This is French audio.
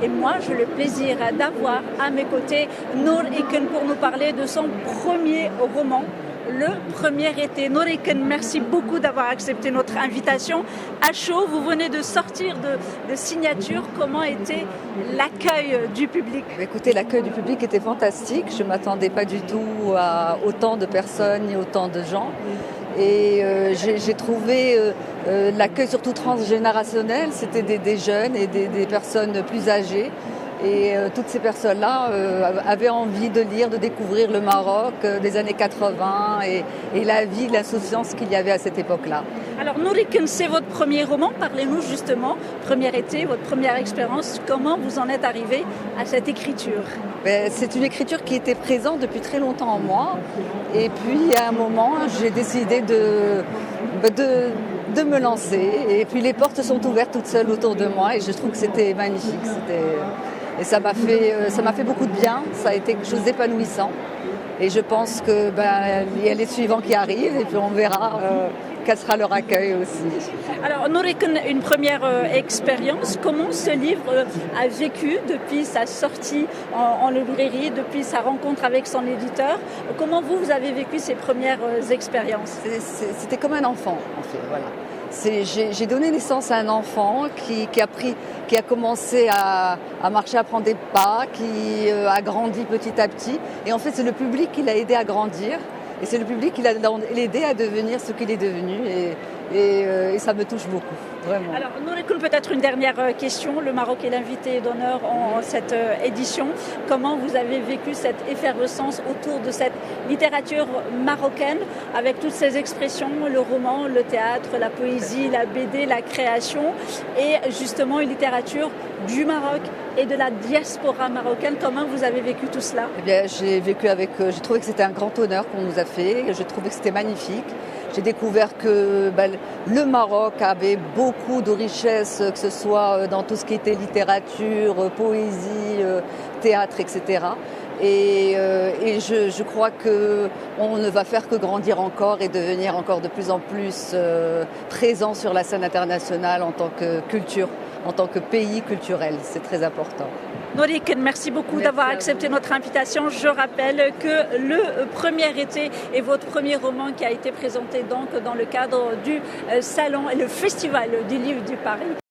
Et moi, j'ai le plaisir d'avoir à mes côtés Nour Iken pour nous parler de son premier roman, Le Premier Été. Nour Iken, merci beaucoup d'avoir accepté notre invitation. À chaud, vous venez de sortir de signature. Comment était l'accueil du public? Écoutez, l'accueil du public était fantastique. Je ne m'attendais pas du tout à autant de personnes et autant de gens. Et j'ai trouvé l'accueil surtout transgénérationnel. C'était des jeunes et des personnes plus âgées. Et toutes ces personnes-là avaient envie de lire, de découvrir le Maroc des années 80 et la vie, l'insouciance qu'il y avait à cette époque-là. Alors Nour Iken, c'est votre premier roman. Parlez-nous justement, Premier Été, votre première expérience. Comment vous en êtes arrivé à cette écriture? C'est une écriture qui était présente depuis très longtemps en moi. Et puis à un moment, j'ai décidé de me lancer. Et puis les portes sont ouvertes toutes seules autour de moi et je trouve que c'était magnifique. Et ça m'a fait beaucoup de bien, ça a été quelque chose d'épanouissant. Et je pense que il y a les suivants qui arrivent et puis on verra quel sera leur accueil aussi. Alors Nour Iken, une première expérience, comment ce livre a vécu depuis sa sortie en librairie, depuis sa rencontre avec son éditeur? Comment vous avez vécu ces premières expériences? C'était comme un enfant en fait, voilà. J'ai donné naissance à un enfant qui a commencé à marcher, à prendre des pas, qui a grandi petit à petit. Et en fait, c'est le public qui l'a aidé à grandir. Et c'est le public qui l'a aidé à devenir ce qu'il est devenu. Et ça me touche beaucoup, vraiment. Alors, Nour Iken, peut-être une dernière question. Le Maroc est l'invité d'honneur en cette édition. Comment vous avez vécu cette effervescence autour de cette littérature marocaine, avec toutes ces expressions, le roman, le théâtre, la poésie, la BD, la création, et justement une littérature du Maroc et de la diaspora marocaine? Comment vous avez vécu tout cela? Eh bien, j'ai trouvé que c'était un grand honneur qu'on nous a fait. J'ai trouvé que c'était magnifique. J'ai découvert que le Maroc avait beaucoup de richesses, que ce soit dans tout ce qui était littérature, poésie, théâtre, etc. Et je crois qu'on ne va faire que grandir encore et devenir encore de plus en plus présent sur la scène internationale en tant que culture, en tant que pays culturel. C'est très important. Nour Iken, merci beaucoup d'avoir accepté notre invitation. Je rappelle que Le Premier Été est votre premier roman qui a été présenté donc dans le cadre du salon et le festival du livre du Paris.